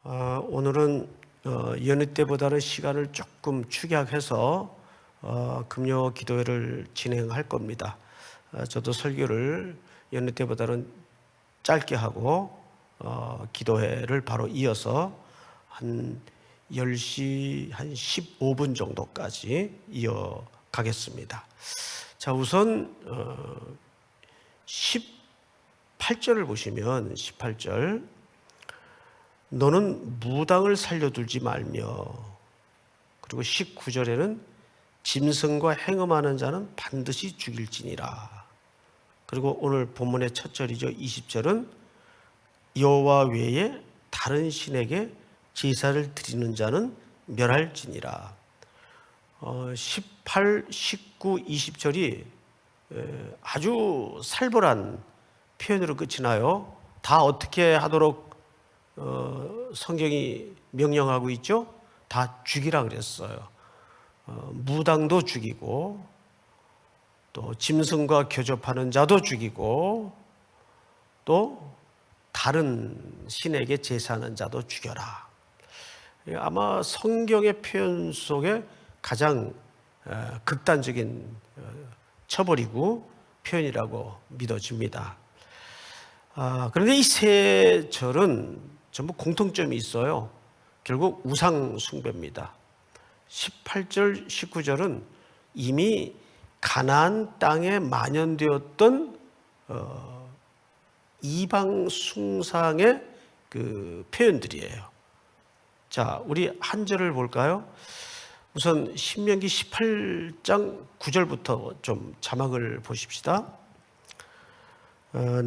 오늘은 여느 때보다는 시간을 조금 축약해서 금요 기도회를 진행할 겁니다. 저도 설교를 여느 때보다는 짧게 하고 기도회를 바로 이어서 한 10시 한 15분 정도까지 이어가겠습니다. 자, 우선 18절을 보시면 18절 너는 무당을 살려두지 말며, 그리고 19절에는 짐승과 행음하는 자는 반드시 죽일지니라. 그리고 오늘 본문의 첫 절이죠. 20절은 여호와 외에 다른 신에게 제사를 드리는 자는 멸할지니라. 18, 19, 20절이 아주 살벌한 표현으로 끝이 나요. 다 어떻게 하도록 성경이 명령하고 있죠? 다 죽이라 그랬어요. 무당도 죽이고, 또 짐승과 교접하는 자도 죽이고, 또 다른 신에게 제사하는 자도 죽여라. 아마 성경의 표현 속에 가장 극단적인 처벌이고 표현이라고 믿어집니다. 그런데 이 세 절은 전부 공통점이 있어요. 결국 우상 숭배입니다. 18절, 19절은 이미 가나안 땅에 만연되었던 이방 숭상의 그 표현들이에요. 자, 우리 한 절을 볼까요? 우선 신명기 18장 9절부터 좀 자막을 보십시다.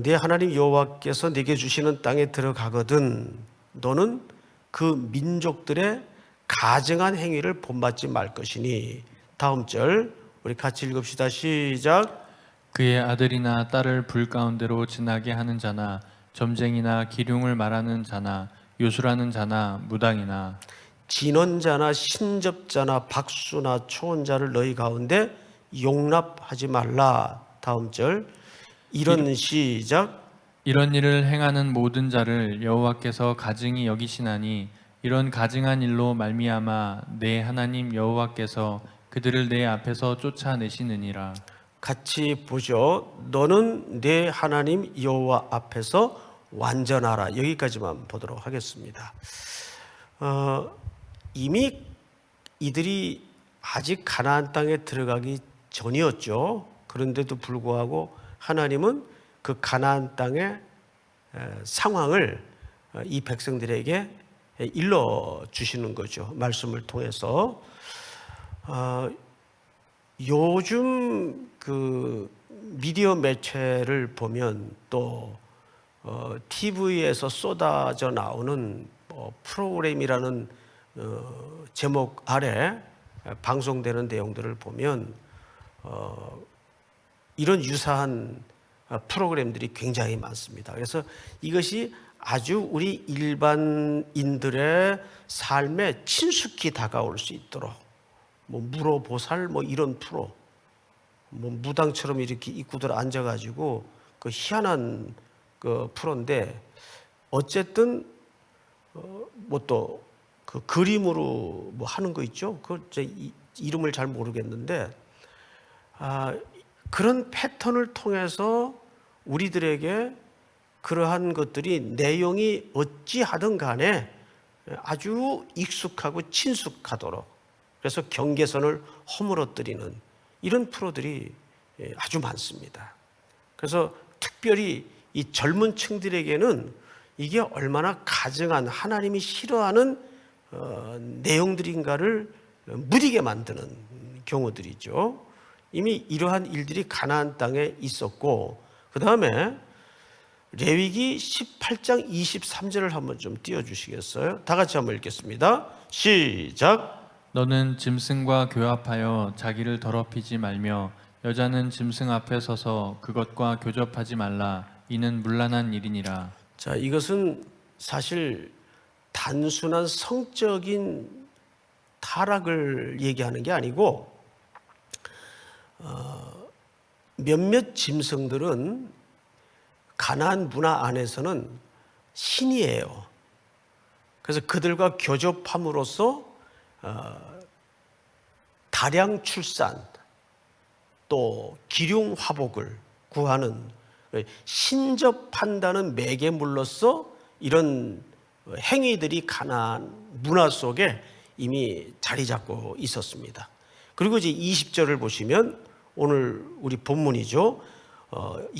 네 하나님 여호와께서 네게 주시는 땅에 들어가거든 너는 그 민족들의 가증한 행위를 본받지 말 것이니. 다음 절 우리 같이 읽읍시다. 시작. 그의 아들이나 딸을 불 가운데로 지나게 하는 자나 점쟁이나 기륭을 말하는 자나 요술하는 자나 무당이나 진언자나 신접자나 박수나 초혼자를 너희 가운데 용납하지 말라. 다음 절 이런 시작. 이런 일을 행하는 모든 자를 여호와께서 가증히 여기시나니 이런 가증한 일로 말미암아 내 하나님 여호와께서 그들을 내 앞에서 쫓아내시느니라. 같이 보죠. 너는 내 하나님 여호와 앞에서 완전하라. 여기까지만 보도록 하겠습니다. 이미 이들이 아직 가나안 땅에 들어가기 전이었죠. 그런데도 불구하고 하나님은 그 가나안 땅의 상황을 이 백성들에게 일러 주시는 거죠. 말씀을 통해서. 요즘 그 미디어 매체를 보면 또 TV에서 쏟아져 나오는 프로그램이라는 제목 아래 방송되는 내용들을 보면 이런 유사한 프로그램들이 굉장히 많습니다. 그래서 이것이 아주 우리 일반인들의 삶에 친숙히 다가올 수 있도록 물어보살 이런 프로, 무당처럼 이렇게 입구들 앉아가지고 그 희한한 그 프로인데, 어쨌든 또 그 그림으로 하는 거 있죠. 그 제 이름을 잘 모르겠는데 그런 패턴을 통해서 우리들에게 그러한 것들이 내용이 어찌하든 간에 아주 익숙하고 친숙하도록, 그래서 경계선을 허물어뜨리는 이런 프로들이 아주 많습니다. 그래서 특별히 이 젊은 층들에게는 이게 얼마나 가증한 하나님이 싫어하는 내용들인가를 무디게 만드는 경우들이죠. 이미 이러한 일들이 가나안 땅에 있었고, 그 다음에 레위기 18장 23절을 한번 좀 띄워주시겠어요? 다 같이 한번 읽겠습니다. 시작. 너는 짐승과 교합하여 자기를 더럽히지 말며 여자는 짐승 앞에 서서 그것과 교접하지 말라. 이는 문란한 일이니라. 자, 이것은 사실 단순한 성적인 타락을 얘기하는 게 아니고 몇몇 짐승들은 가나안 문화 안에서는 신이에요. 그래서 그들과 교접함으로써 다량 출산 또 기륭 화복을 구하는 신접한다는 매개물로서 이런 행위들이 가나안 문화 속에 이미 자리 잡고 있었습니다. 그리고 이제 20절을 보시면 오늘 우리 본문이죠.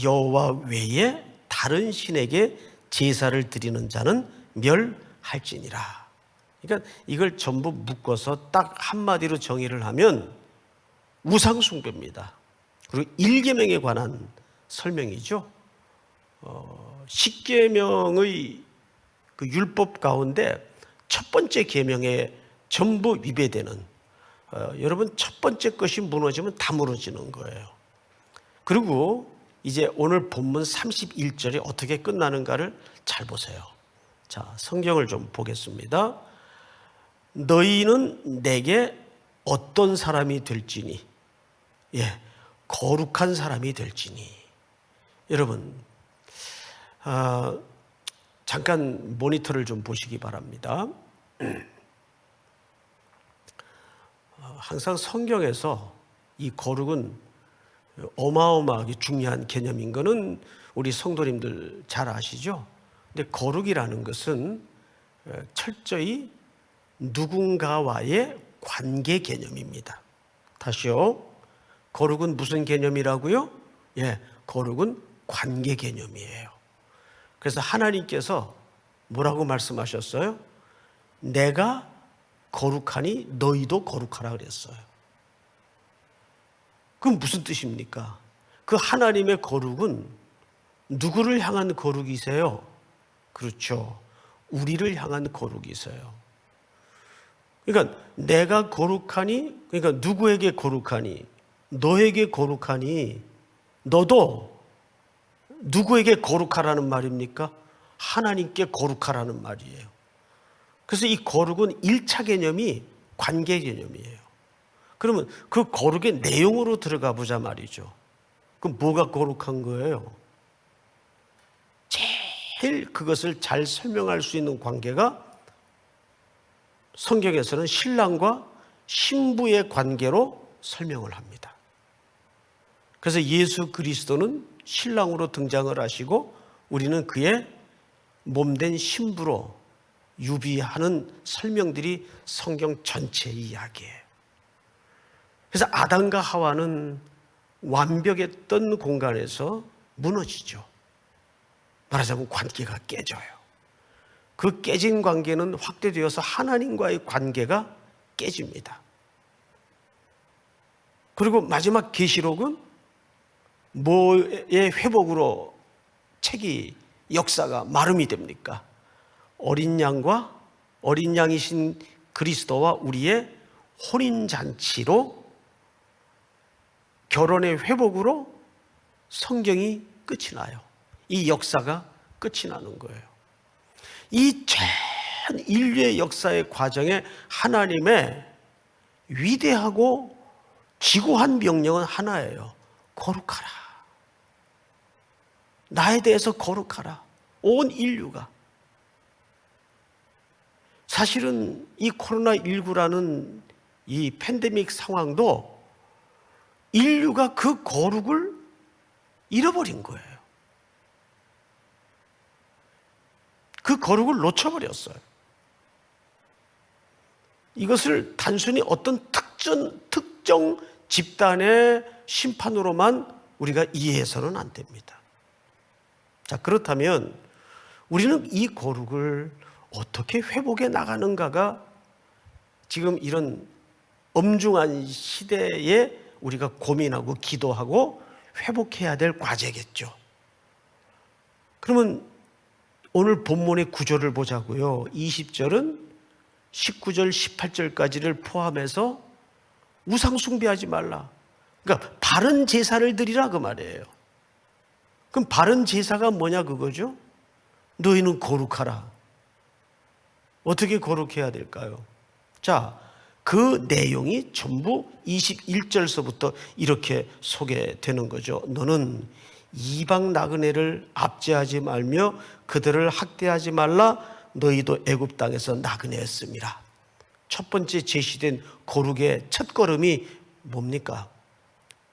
여호와 외에 다른 신에게 제사를 드리는 자는 멸할지니라. 그러니까 이걸 전부 묶어서 딱 한마디로 정의를 하면 우상 숭배입니다. 그리고 일계명에 관한 설명이죠. 십계명의 그 율법 가운데 첫 번째 계명에 전부 위배되는, 여러분 첫 번째 것이 무너지면 다 무너지는 거예요. 그리고 이제 오늘 본문 31절이 어떻게 끝나는가를 잘 보세요. 자, 성경을 좀 보겠습니다. 너희는 내게 어떤 사람이 될지니, 거룩한 사람이 될지니. 여러분, 잠깐 모니터를 좀 보시기 바랍니다. 항상 성경에서 이 거룩은 어마어마하게 중요한 개념인 것은 우리 성도님들 잘 아시죠? 근데 거룩이라는 것은 철저히 누군가와의 관계 개념입니다. 다시요. 거룩은 무슨 개념이라고요? 거룩은 관계 개념이에요. 그래서 하나님께서 뭐라고 말씀하셨어요? 내가 거룩하니 너희도 거룩하라 그랬어요. 그럼 무슨 뜻입니까? 그 하나님의 거룩은 누구를 향한 거룩이세요? 그렇죠. 우리를 향한 거룩이세요. 그러니까 내가 거룩하니, 그러니까 누구에게 거룩하니? 너에게 거룩하니 너도 누구에게 거룩하라는 말입니까? 하나님께 거룩하라는 말이에요. 그래서 이 거룩은 1차 개념이 관계 개념이에요. 그러면 그 거룩의 내용으로 들어가 보자 말이죠. 그럼 뭐가 거룩한 거예요? 제일 그것을 잘 설명할 수 있는 관계가 성경에서는 신랑과 신부의 관계로 설명을 합니다. 그래서 예수 그리스도는 신랑으로 등장을 하시고 우리는 그의 몸된 신부로 유비하는 설명들이 성경 전체의 이야기예요. 그래서 아담과 하와는 완벽했던 공간에서 무너지죠. 말하자면 관계가 깨져요. 그 깨진 관계는 확대되어서 하나님과의 관계가 깨집니다. 그리고 마지막 계시록은 뭐의 회복으로 책이 역사가 마름이 됩니까? 어린 양과 어린 양이신 그리스도와 우리의 혼인잔치로 결혼의 회복으로 성경이 끝이 나요. 이 역사가 끝이 나는 거예요. 이 전 인류의 역사의 과정에 하나님의 위대하고 지고한 명령은 하나예요. 거룩하라. 나에 대해서 거룩하라. 온 인류가. 사실은 이 코로나19라는 이 팬데믹 상황도 인류가 그 거룩을 잃어버린 거예요. 그 거룩을 놓쳐버렸어요. 이것을 단순히 어떤 특정 집단의 심판으로만 우리가 이해해서는 안 됩니다. 자, 그렇다면 우리는 이 거룩을 어떻게 회복해 나가는가가 지금 이런 엄중한 시대에 우리가 고민하고 기도하고 회복해야 될 과제겠죠. 그러면 오늘 본문의 구절을 보자고요. 20절은 19절, 18절까지를 포함해서 우상 숭배하지 말라. 그러니까 바른 제사를 드리라 그 말이에요. 그럼 바른 제사가 뭐냐 그거죠? 너희는 거룩하라. 어떻게 거룩해야 될까요? 자, 그 내용이 전부 21절서부터 이렇게 소개되는 거죠. 너는 이방 나그네를 압제하지 말며 그들을 학대하지 말라. 너희도 애굽 땅에서 나그네였음이라. 첫 번째 제시된 거룩의 첫 걸음이 뭡니까?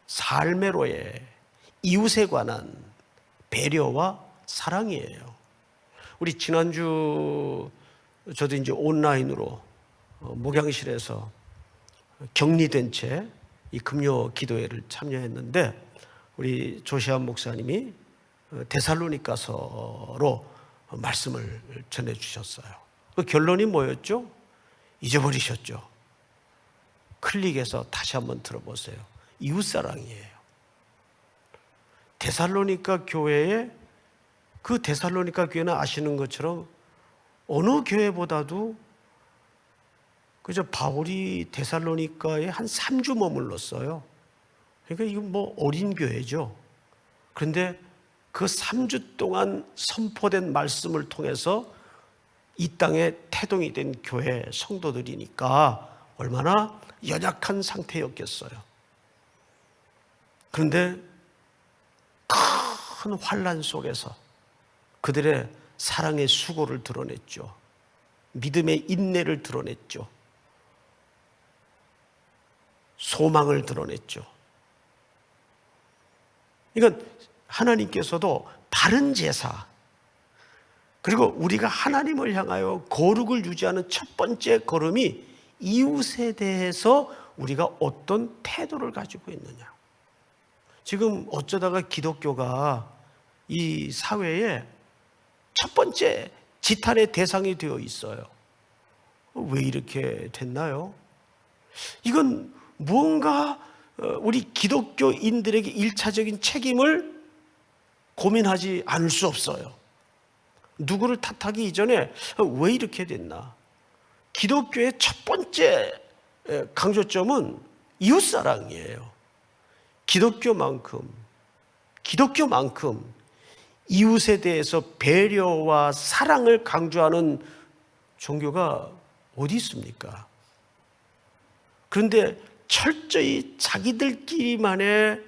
삶의로의 이웃에 관한 배려와 사랑이에요. 우리 지난주 저도 이제 온라인으로 목양실에서 격리된 채 이 금요 기도회를 참여했는데, 우리 조시안 목사님이 데살로니가서로 말씀을 전해 주셨어요. 그 결론이 뭐였죠? 잊어버리셨죠? 클릭해서 다시 한번 들어보세요. 이웃사랑이에요. 데살로니가 교회에, 그 데살로니가 교회는 아시는 것처럼 어느 교회보다도 그저 바울이 데살로니가에 한 3주 머물렀어요. 그러니까 이건 뭐 어린 교회죠. 그런데 그 3주 동안 선포된 말씀을 통해서 이 땅에 태동이 된 교회 성도들이니까 얼마나 연약한 상태였겠어요. 그런데 큰 환난 속에서 그들의 사랑의 수고를 드러냈죠. 믿음의 인내를 드러냈죠. 소망을 드러냈죠. 이건 하나님께서도 바른 제사, 그리고 우리가 하나님을 향하여 거룩을 유지하는 첫 번째 걸음이 이웃에 대해서 우리가 어떤 태도를 가지고 있느냐. 지금 어쩌다가 기독교가 이 사회에 첫 번째 지탄의 대상이 되어 있어요. 왜 이렇게 됐나요? 이건 무언가 우리 기독교인들에게 일차적인 책임을 고민하지 않을 수 없어요. 누구를 탓하기 이전에 왜 이렇게 됐나? 기독교의 첫 번째 강조점은 이웃사랑이에요. 기독교만큼 이웃에 대해서 배려와 사랑을 강조하는 종교가 어디 있습니까? 그런데 철저히 자기들끼리만의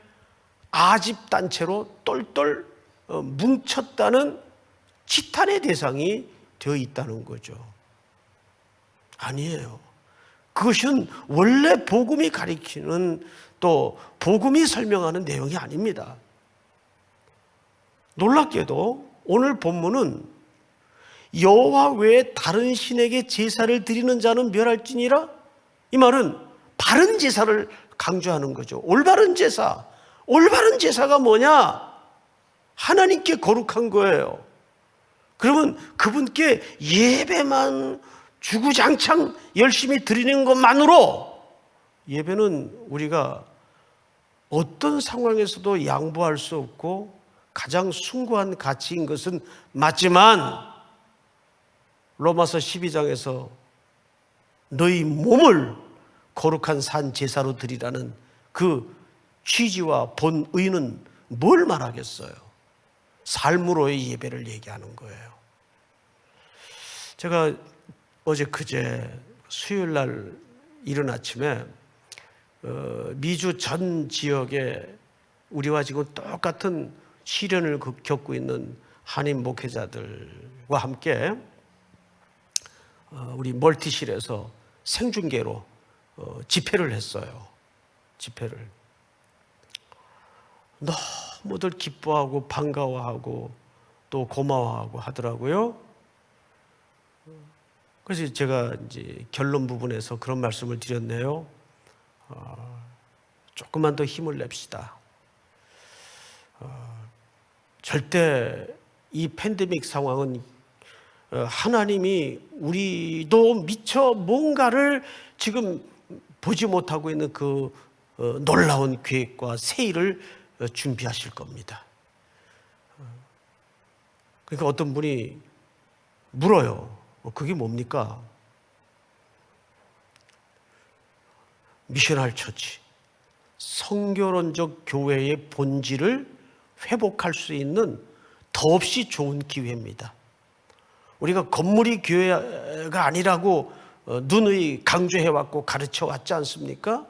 아집단체로 똘똘 뭉쳤다는 지탄의 대상이 되어 있다는 거죠. 아니에요. 그것은 원래 복음이 가리키는, 또 복음이 설명하는 내용이 아닙니다. 놀랍게도 오늘 본문은 여호와 외에 다른 신에게 제사를 드리는 자는 멸할지니라, 이 말은 바른 제사를 강조하는 거죠. 올바른 제사. 올바른 제사가 뭐냐? 하나님께 거룩한 거예요. 그러면 그분께 예배만 주구장창 열심히 드리는 것만으로, 예배는 우리가 어떤 상황에서도 양보할 수 없고 가장 숭고한 가치인 것은 맞지만, 로마서 12장에서 너희 몸을 거룩한 산 제사로 드리라는 그 취지와 본의는 뭘 말하겠어요? 삶으로의 예배를 얘기하는 거예요. 제가 그제 수요일 날 이른 아침에 미주 전 지역에 우리와 지금 똑같은 시련을 겪고 있는 한인 목회자들과 함께 우리 멀티실에서 생중계로 집회를 했어요. 집회를. 너무들 기뻐하고 반가워하고 또 고마워하고 하더라고요. 그래서 제가 이제 결론 부분에서 그런 말씀을 드렸네요. 조금만 더 힘을 냅시다. 절대 이 팬데믹 상황은 하나님이 우리도 미처 뭔가를 지금 보지 못하고 있는 그 놀라운 계획과 새 일을 준비하실 겁니다. 그러니까 어떤 분이 물어요. 그게 뭡니까? 미셔널 처치, 성교론적 교회의 본질을 회복할 수 있는 더없이 좋은 기회입니다. 우리가 건물이 교회가 아니라고 누누이 강조해왔고 가르쳐왔지 않습니까?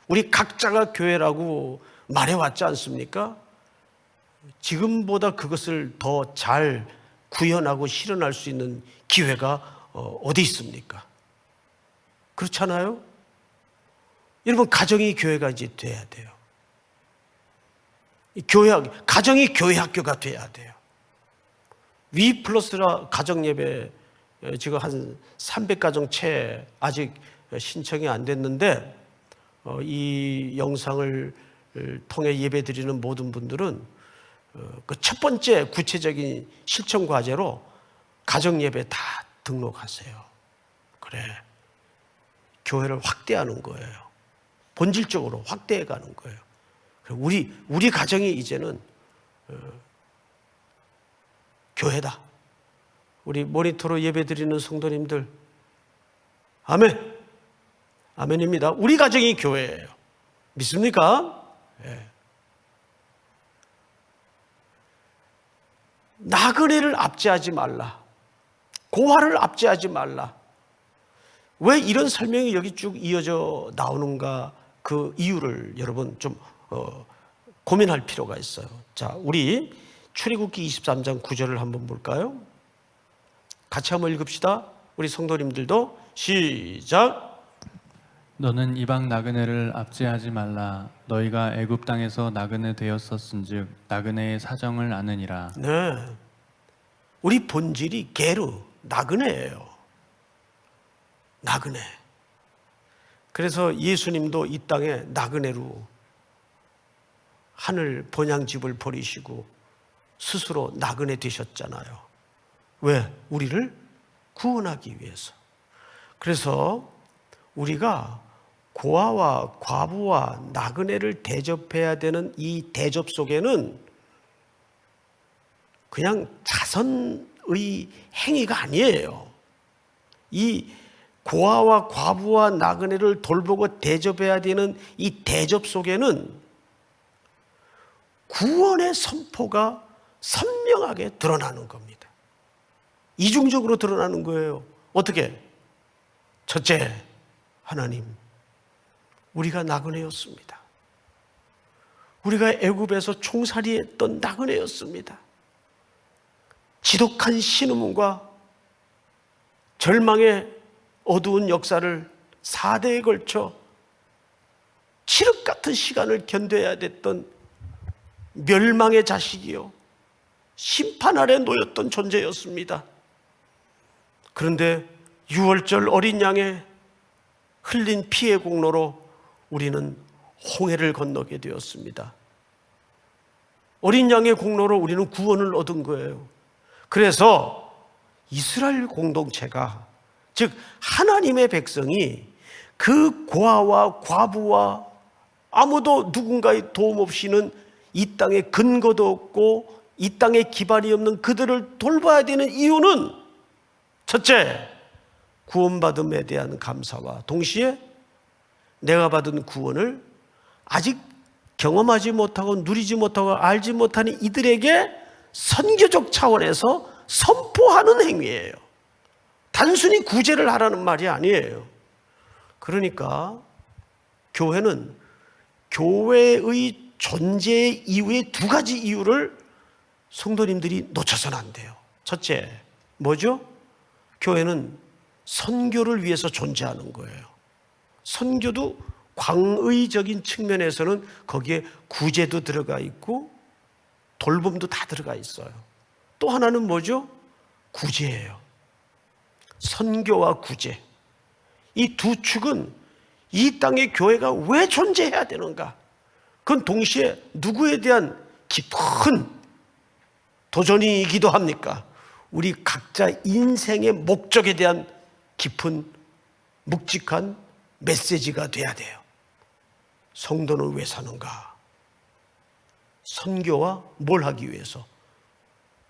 우리 각자가 교회라고 말해왔지 않습니까? 지금보다 그것을 더 잘 구현하고 실현할 수 있는 기회가 어디 있습니까? 그렇잖아요? 여러분, 가정이 교회가 이제 돼야 돼요. 가정이 교회 학교가 돼야 돼요. 위 플러스라 가정 예배 지금 한 300가정 채 아직 신청이 안 됐는데 이 영상을 통해 예배 드리는 모든 분들은 그 첫 번째 구체적인 실천 과제로 가정 예배 다 등록하세요. 그래, 교회를 확대하는 거예요. 본질적으로 확대해 가는 거예요. 우리 가정이 이제는 교회다. 우리 모니터로 예배 드리는 성도님들, 아멘. 아멘입니다. 우리 가정이 교회예요. 믿습니까? 네. 나그네를 압제하지 말라. 고아를 압제하지 말라. 왜 이런 설명이 여기 쭉 이어져 나오는가, 그 이유를 여러분 좀 고민할 필요가 있어요. 자, 우리 출애굽기 23장 9절을 한번 볼까요? 같이 한번 읽읍시다. 우리 성도님들도 시작. 너는 이방 나그네를 압제하지 말라. 너희가 애굽 땅에서 나그네 되었었은즉 나그네의 사정을 아느니라. 네, 우리 본질이 게르, 나그네예요. 나그네. 그래서 예수님도 이 땅에 나그네로 하늘 본향집을 버리시고 스스로 나그네 되셨잖아요. 왜? 우리를 구원하기 위해서. 그래서 우리가 고아와 과부와 나그네를 대접해야 되는 이 대접 속에는 그냥 자선의 행위가 아니에요. 이 고아와 과부와 나그네를 돌보고 대접해야 되는 이 대접 속에는 구원의 선포가 선명하게 드러나는 겁니다. 이중적으로 드러나는 거예요. 어떻게? 첫째, 하나님, 우리가 나그네였습니다. 우리가 애굽에서 총살이했던 나그네였습니다. 지독한 신음과 절망의 어두운 역사를 4대에 걸쳐 칠흑 같은 시간을 견뎌야 됐던 멸망의 자식이요, 심판 아래 놓였던 존재였습니다. 그런데 6월절 어린 양의 흘린 피의 공로로 우리는 홍해를 건너게 되었습니다. 어린 양의 공로로 우리는 구원을 얻은 거예요. 그래서 이스라엘 공동체가, 즉 하나님의 백성이 그 고아와 과부와 아무도 누군가의 도움 없이는 이 땅에 근거도 없고 이 땅에 기반이 없는 그들을 돌봐야 되는 이유는, 첫째, 구원받음에 대한 감사와 동시에 내가 받은 구원을 아직 경험하지 못하고 누리지 못하고 알지 못하는 이들에게 선교적 차원에서 선포하는 행위예요. 단순히 구제를 하라는 말이 아니에요. 그러니까 교회는 교회의 존재 이후의 두 가지 이유를 성도님들이 놓쳐서는 안 돼요. 첫째, 뭐죠? 교회는 선교를 위해서 존재하는 거예요. 선교도 광의적인 측면에서는 거기에 구제도 들어가 있고 돌봄도 다 들어가 있어요. 또 하나는 뭐죠? 구제예요. 선교와 구제. 이 두 축은 이 땅의 교회가 왜 존재해야 되는가? 그건 동시에 누구에 대한 깊은 도전이기도 합니까? 우리 각자 인생의 목적에 대한 깊은 묵직한 메시지가 돼야 돼요. 성도는 왜 사는가? 선교와 뭘 하기 위해서?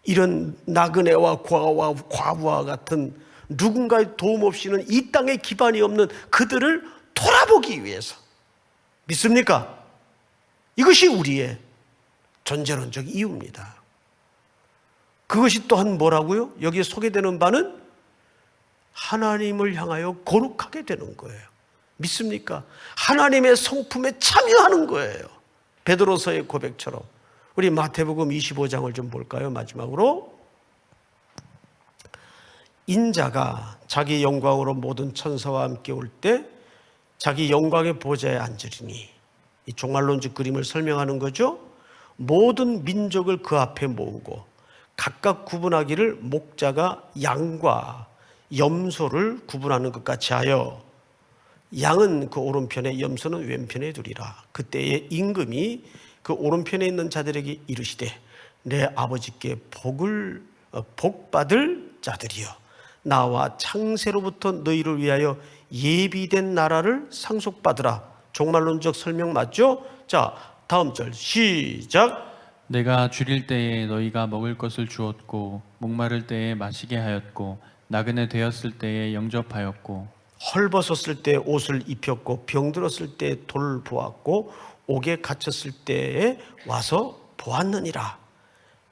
이런 나그네와 고아와 과부와 같은 누군가의 도움 없이는 이 땅에 기반이 없는 그들을 돌아보기 위해서. 믿습니까? 이것이 우리의 존재론적 이유입니다. 그것이 또한 뭐라고요? 여기에 소개되는 바는 하나님을 향하여 거룩하게 되는 거예요. 믿습니까? 하나님의 성품에 참여하는 거예요. 베드로서의 고백처럼. 우리 마태복음 25장을 좀 볼까요? 마지막으로 인자가 자기 영광으로 모든 천사와 함께 올 때 자기 영광의 보좌에 앉으리니, 이 종말론적 그림을 설명하는 거죠. 모든 민족을 그 앞에 모으고 각각 구분하기를 목자가 양과 염소를 구분하는 것 같이 하여 양은 그 오른편에 염소는 왼편에 두리라. 그때의 임금이 그 오른편에 있는 자들에게 이르시되 내 아버지께 복받을 자들이여, 나와 창세로부터 너희를 위하여 예비된 나라를 상속받으라. 종말론적 설명 맞죠? 자, 다음 절 시작. 내가 줄일 때에 너희가 먹을 것을 주었고 목마를 때에 마시게 하였고 나그네 되었을 때에 영접하였고 헐벗었을 때 옷을 입혔고 병들었을 때 돌보았고 옥에 갇혔을 때에 와서 보았느니라.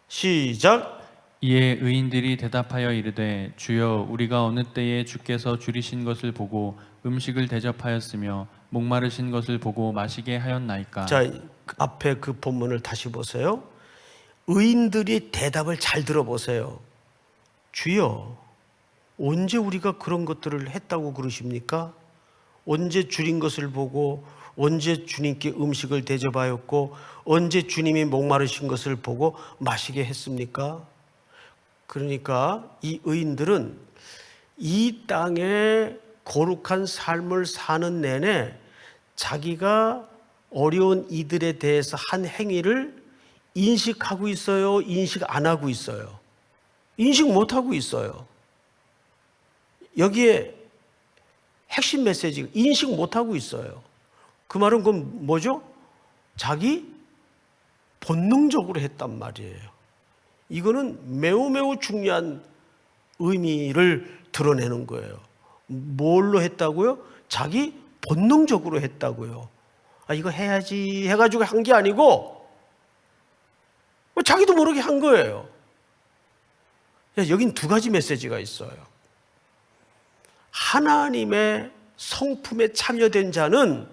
시작. 이에 의인들이 대답하여 이르되 주여 우리가 어느 때에 주께서 줄이신 것을 보고 음식을 대접하였으며 목마르신 것을 보고 마시게 하였나이까. 자, 앞에 그 본문을 다시 보세요. 의인들이 대답을 잘 들어보세요. 주여, 언제 우리가 그런 것들을 했다고 그러십니까? 언제 줄인 것을 보고, 언제 주님께 음식을 대접하였고, 언제 주님이 목마르신 것을 보고 마시게 했습니까? 그러니까 이 의인들은 이 땅에 거룩한 삶을 사는 내내 자기가 어려운 이들에 대해서 한 행위를 인식하고 있어요? 인식 안 하고 있어요? 인식 못 하고 있어요. 여기에 핵심 메시지가 인식 못 하고 있어요. 그 말은 그럼 뭐죠? 자기 본능적으로 했단 말이에요. 이거는 매우 중요한 의미를 드러내는 거예요. 뭘로 했다고요? 자기 본능적으로 했다고요. 아, 이거 해야지 해가지고 한 게 아니고 자기도 모르게 한 거예요. 여긴 두 가지 메시지가 있어요. 하나님의 성품에 참여된 자는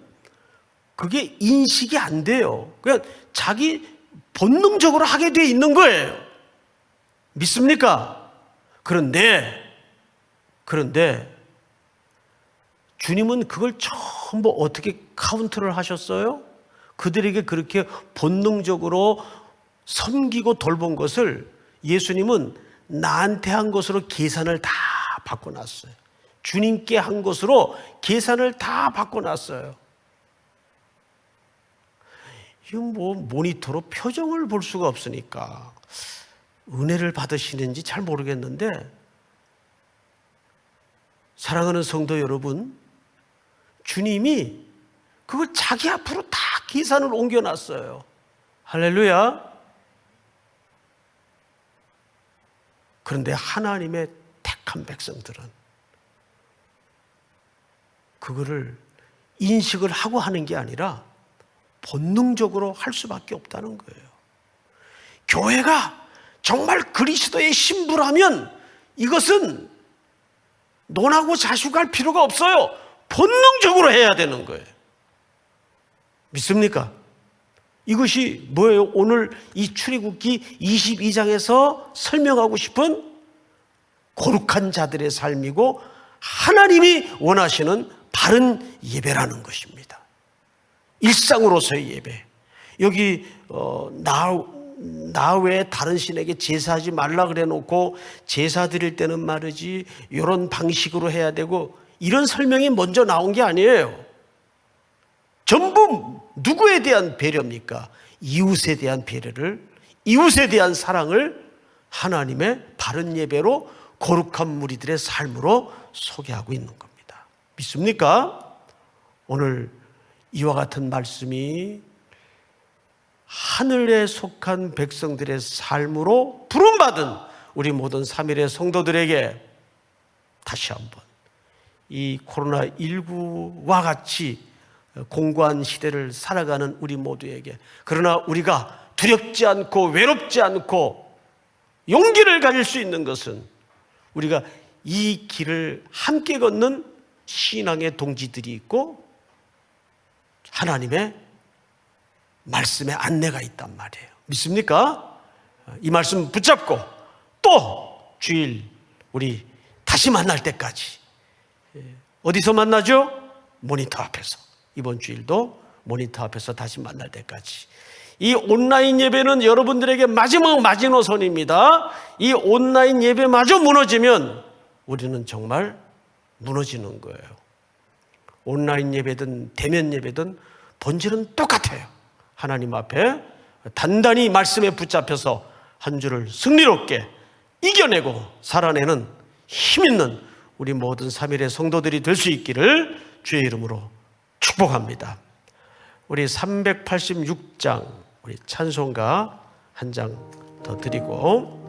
그게 인식이 안 돼요. 그냥 자기 본능적으로 하게 돼 있는 거예요. 믿습니까? 그런데 주님은 그걸 전부 어떻게 카운트를 하셨어요? 그들에게 그렇게 본능적으로 섬기고 돌본 것을 예수님은 나한테 한 것으로 계산을 다 바꿔놨어요. 주님께 한 것으로 계산을 다 바꿔놨어요. 이건 뭐 모니터로 표정을 볼 수가 없으니까 은혜를 받으시는지 잘 모르겠는데, 사랑하는 성도 여러분, 주님이 그걸 자기 앞으로 다 계산을 옮겨놨어요. 할렐루야. 그런데 하나님의 택한 백성들은 그거를 인식을 하고 하는 게 아니라 본능적으로 할 수밖에 없다는 거예요. 교회가 정말 그리스도의 신부라면 이것은 논하고 자숙할 필요가 없어요. 본능적으로 해야 되는 거예요. 믿습니까? 이것이 뭐예요? 오늘 이 출애굽기 22장에서 설명하고 싶은 거룩한 자들의 삶이고 하나님이 원하시는 바른 예배라는 것입니다. 일상으로서의 예배. 여기 나 외에 다른 신에게 제사하지 말라 그래 놓고 제사 드릴 때는 말이지 이런 방식으로 해야 되고, 이런 설명이 먼저 나온 게 아니에요. 전부 누구에 대한 배려입니까? 이웃에 대한 배려를, 이웃에 대한 사랑을 하나님의 바른 예배로 거룩한 무리들의 삶으로 소개하고 있는 겁니다. 믿습니까? 오늘 이와 같은 말씀이 하늘에 속한 백성들의 삶으로 부름받은 우리 모든 3일의 성도들에게 다시 한번 이 코로나19와 같이 공고한 시대를 살아가는 우리 모두에게, 그러나 우리가 두렵지 않고 외롭지 않고 용기를 가질 수 있는 것은 우리가 이 길을 함께 걷는 신앙의 동지들이 있고 하나님의 말씀의 안내가 있단 말이에요. 믿습니까? 이 말씀 붙잡고 또 주일 우리 다시 만날 때까지. 어디서 만나죠? 모니터 앞에서. 이번 주일도 모니터 앞에서 다시 만날 때까지. 이 온라인 예배는 여러분들에게 마지막 마지노선입니다. 이 온라인 예배마저 무너지면 우리는 정말 무너지는 거예요. 온라인 예배든 대면 예배든 본질은 똑같아요. 하나님 앞에 단단히 말씀에 붙잡혀서 한 주를 승리롭게 이겨내고 살아내는 힘 있는 우리 모든 3일의 성도들이 될 수 있기를 주의 이름으로 축복합니다. 우리 386장 우리 찬송가 한 장 더 드리고